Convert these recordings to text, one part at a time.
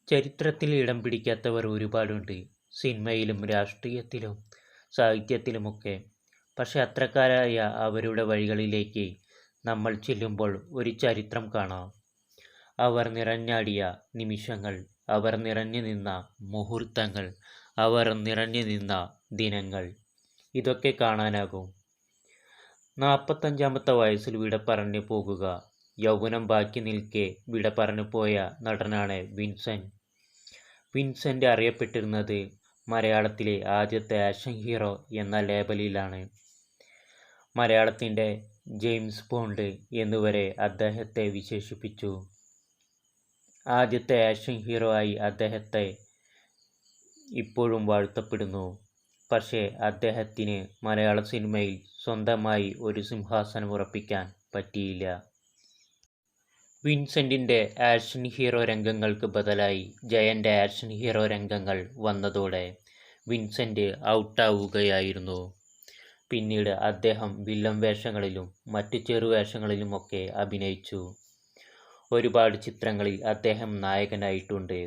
ചരിത്രത്തിൽ ഇടം പിടിക്കാത്തവർ ഒരുപാടുണ്ട്. സിനിമയിലും രാഷ്ട്രീയത്തിലും സാഹിത്യത്തിലുമൊക്കെ. പക്ഷെ അത്തരക്കാരായ അവരുടെ വഴികളിലേക്ക് നമ്മൾ ചെല്ലുമ്പോൾ ഒരു ചരിത്രം കാണാം. അവർ നിറഞ്ഞാടിയ നിമിഷങ്ങൾ, അവർ നിറഞ്ഞു നിന്ന മുഹൂർത്തങ്ങൾ, അവർ നിറഞ്ഞു നിന്ന ദിനങ്ങൾ, ഇതൊക്കെ കാണാനാകും. 45-ാമത്തെ വയസ്സിൽ വിട പറഞ്ഞു പോകുക. യൗവനം ബാക്കി നിൽക്കെ വിട പറഞ്ഞു പോയ നടനാണ് വിൻസെൻ്റ്. വിൻസെൻ്റ് അറിയപ്പെട്ടിരുന്നത് മലയാളത്തിലെ ആദ്യത്തെ ആക്ഷൻ ഹീറോ എന്ന ലേബലിലാണ്. മലയാളത്തിൻ്റെ ജെയിംസ് ബോണ്ട് എന്നുവരെ അദ്ദേഹത്തെ വിശേഷിപ്പിച്ചു. ആദ്യത്തെ ആക്ഷൻ ഹീറോ ആയി അദ്ദേഹത്തെ ഇപ്പോഴും വാഴ്ത്തപ്പെടുന്നു. പക്ഷേ അദ്ദേഹത്തിന് മലയാള സിനിമയിൽ സ്വന്തമായി ഒരു സിംഹാസനം ഉറപ്പിക്കാൻ പറ്റിയില്ല. വിൻസെൻ്റിൻ്റെ ആക്ഷൻ ഹീറോ രംഗങ്ങൾക്ക് ബദലായി ജയൻ്റെ ആക്ഷൻ ഹീറോ രംഗങ്ങൾ വന്നതോടെ വിൻസെൻ്റ് ഔട്ടാവുകയായിരുന്നു. പിന്നീട് അദ്ദേഹം വില്ലൻ വേഷങ്ങളിലും മറ്റു ചെറുവേഷങ്ങളിലുമൊക്കെ അഭിനയിച്ചു. ഒരുപാട് ചിത്രങ്ങളിൽ അദ്ദേഹം നായകനായിട്ടുണ്ട്.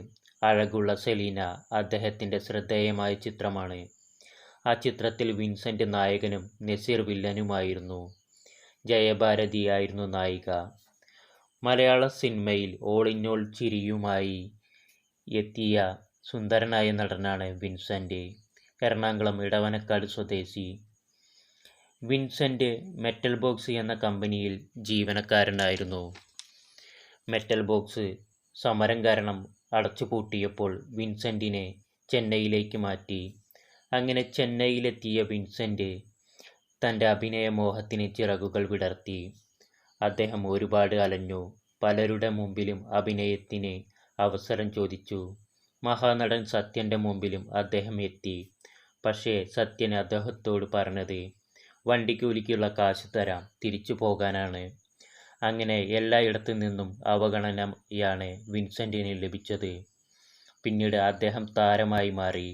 അഴകുള്ള സെലീന അദ്ദേഹത്തിൻ്റെ ശ്രദ്ധേയമായ ചിത്രമാണ്. ആ ചിത്രത്തിൽ വിൻസെൻ്റ് നായകനും നസീർ വില്ലനുമായിരുന്നു. ജയഭാരതി ആയിരുന്നു നായിക. മലയാള സിനിമയിൽ ഓൾ ഇൻ ഓൾ ചിരിയുമായി എത്തിയ സുന്ദരനായ നടനാണ് വിൻസെൻ്റ്. എറണാകുളം ഇടവനക്കാട് സ്വദേശി. വിൻസെൻ്റ് മെറ്റൽ ബോക്സ് എന്ന കമ്പനിയിൽ ജീവനക്കാരനായിരുന്നു. മെറ്റൽ ബോക്സ് സമരം കാരണം അടച്ചുപൂട്ടിയപ്പോൾ വിൻസെൻ്റിനെ ചെന്നൈയിലേക്ക് മാറ്റി. അങ്ങനെ ചെന്നൈയിലെത്തിയ വിൻസെൻ്റ് തൻ്റെ അഭിനയമോഹത്തിന് ചിറകുകൾ വിടർത്തി. അദ്ദേഹം ഒരുപാട് അലഞ്ഞു. പലരുടെ മുമ്പിലും അഭിനയത്തിന് അവസരം ചോദിച്ചു. മഹാനടൻ സത്യൻ്റെ മുമ്പിലും അദ്ദേഹം എത്തി. പക്ഷേ സത്യൻ അദ്ദേഹത്തോട് പറഞ്ഞത് വണ്ടിക്കൂലിക്കുള്ള കാശ് തരാം, തിരിച്ചു പോകാനാണ്. അങ്ങനെ എല്ലായിടത്തു നിന്നും അവഗണനയാണ് വിൻസെൻ്റിന് ലഭിച്ചത്. പിന്നീട് അദ്ദേഹം താരമായി മാറി.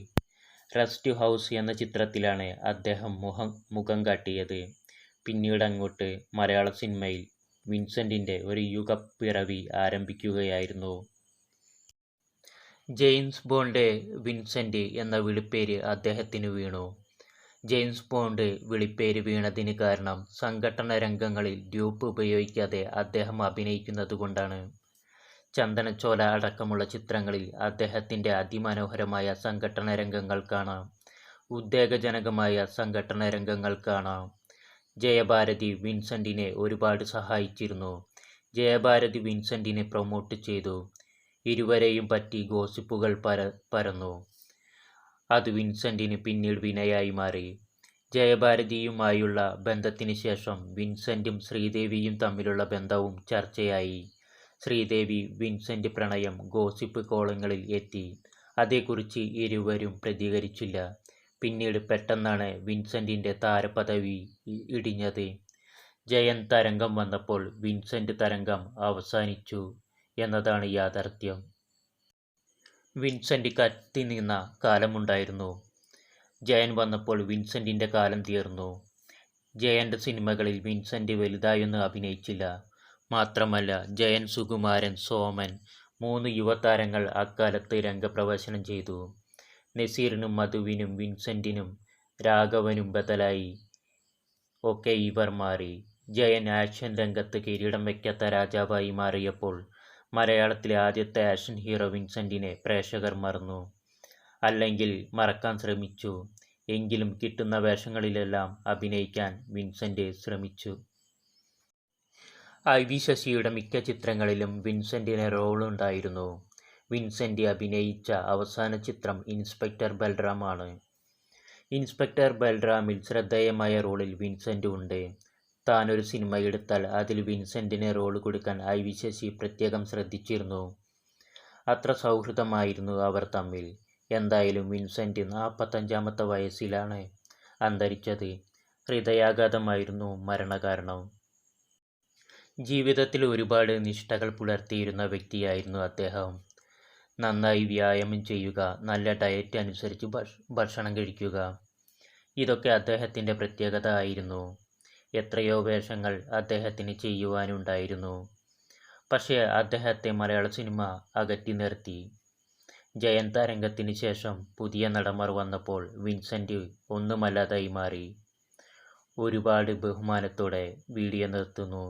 റെസ്റ്റ് ഹൗസ് എന്ന ചിത്രത്തിലാണ് അദ്ദേഹം മുഖം കാട്ടിയത്. പിന്നീട് അങ്ങോട്ട് മലയാള സിനിമയിൽ വിൻസെൻ്റിൻ്റെ ഒരു യുഗപ്പിറവി ആരംഭിക്കുകയായിരുന്നു. ജെയിംസ് ബോണ്ട് വിൻസെൻ്റ് എന്ന വിളിപ്പേര് അദ്ദേഹത്തിന് വീണു. ജെയിംസ് ബോണ്ട് വിളിപ്പേര് വീണതിന് കാരണം സംഘട്ടന രംഗങ്ങളിൽ ഡ്യൂപ്പ് ഉപയോഗിക്കാതെ അദ്ദേഹം അഭിനയിക്കുന്നതുകൊണ്ടാണ്. ചന്ദനച്ചോല അടക്കമുള്ള ചിത്രങ്ങളിൽ അദ്ദേഹത്തിൻ്റെ അതിമനോഹരമായ സംഘട്ടന രംഗങ്ങൾ കാണാം. ഉദ്വേഗജനകമായ സംഘട്ടന രംഗങ്ങൾ കാണാം. ജയഭാരതി വിൻസെൻ്റിനെ ഒരുപാട് സഹായിച്ചിരുന്നു. ജയഭാരതി വിൻസെൻ്റിനെ പ്രൊമോട്ട് ചെയ്തു. ഇരുവരെയും പറ്റി ഗോസിപ്പുകൾ പരന്നു. അത് വിൻസെൻ്റിന് പിന്നീട് വിനയായി മാറി. ജയഭാരതിയുമായുള്ള ബന്ധത്തിന് ശേഷം വിൻസെൻ്റും ശ്രീദേവിയും തമ്മിലുള്ള ബന്ധവും ചർച്ചയായി. ശ്രീദേവി വിൻസെൻ്റ് പ്രണയം ഗോസിപ്പ് കോളങ്ങളിൽ എത്തി. അതേക്കുറിച്ച് ഇരുവരും പ്രതികരിച്ചില്ല. പിന്നീട് പെട്ടെന്നാണ് വിൻസെൻ്റിൻ്റെ താരപദവി ഇടിഞ്ഞത്. ജയൻ തരംഗം വന്നപ്പോൾ വിൻസെൻ്റ് തരംഗം അവസാനിച്ചു എന്നതാണ് യാഥാർത്ഥ്യം. വിൻസെൻ്റ് കത്തി നിന്ന കാലമുണ്ടായിരുന്നു. ജയൻ വന്നപ്പോൾ വിൻസെൻ്റിൻ്റെ കാലം തീർന്നു. ജയൻ്റെ സിനിമകളിൽ വിൻസെൻ്റ് വലുതായൊന്നും അഭിനയിച്ചില്ല. മാത്രമല്ല ജയൻ, സുകുമാരൻ, സോമൻ 3 യുവതാരങ്ങൾ അക്കാലത്ത് രംഗപ്രവേശനം ചെയ്തു. നസീറിനും മധുവിനും വിൻസെൻ്റിനും രാഘവനും ബദലായി ഒക്കെ ഇവർ മാറി. ജയൻ ആക്ഷൻ രംഗത്ത് കിരീടം വയ്ക്കാത്ത രാജാവായി മാറിയപ്പോൾ മലയാളത്തിലെ ആദ്യത്തെ ആക്ഷൻ ഹീറോ വിൻസെൻ്റിനെ പ്രേക്ഷകർ മറന്നു. അല്ലെങ്കിൽ മറക്കാൻ ശ്രമിച്ചു. എങ്കിലും കിട്ടുന്ന വേഷങ്ങളിലെല്ലാം അഭിനയിക്കാൻ വിൻസെൻ്റ് ശ്രമിച്ചു. IV ശശിയുടെ മിക്ക ചിത്രങ്ങളിലും വിൻസെൻ്റിന് റോളുണ്ടായിരുന്നു. വിൻസെൻ്റ് അഭിനയിച്ച അവസാന ചിത്രം ഇൻസ്പെക്ടർ ബൽറാം ആണ്. ഇൻസ്പെക്ടർ ബൽറാമിൽ ശ്രദ്ധേയമായ റോളിൽ വിൻസെൻ്റ് ഉണ്ട്. താനൊരു സിനിമ എടുത്താൽ അതിൽ വിൻസെൻ്റിന് റോൾ കൊടുക്കാൻ IV ശശി പ്രത്യേകം ശ്രദ്ധിച്ചിരുന്നു. അത്ര സൗഹൃദമായിരുന്നു അവർ തമ്മിൽ. എന്തായാലും വിൻസെൻ്റ് 45-ാമത്തെ വയസ്സിലാണ് അന്തരിച്ചത്. ഹൃദയാഘാതമായിരുന്നു മരണകാരണം. ജീവിതത്തിൽ ഒരുപാട് നിഷ്ഠകൾ പുലർത്തിയിരുന്ന വ്യക്തിയായിരുന്നു അദ്ദേഹം. നന്നായി വ്യായാമം ചെയ്യുക, നല്ല ഡയറ്റ് അനുസരിച്ച് ഭക്ഷണം കഴിക്കുക, ഇതൊക്കെ അദ്ദേഹത്തിൻ്റെ പ്രത്യേകത ആയിരുന്നു. എത്രയോ വേഷങ്ങൾ അദ്ദേഹത്തിന് ചെയ്യുവാനുണ്ടായിരുന്നു. പക്ഷേ അദ്ദേഹത്തെ മലയാള സിനിമ അകറ്റി നിർത്തി. ജയന്ത രംഗത്തിന് ശേഷം പുതിയ നടന്മാർ വന്നപ്പോൾ വിൻസെൻ്റ് ഒന്നുമല്ലാതായി മാറി. ഒരുപാട് ബഹുമാനത്തോടെ വീഡിയോ നിർത്തുന്നു.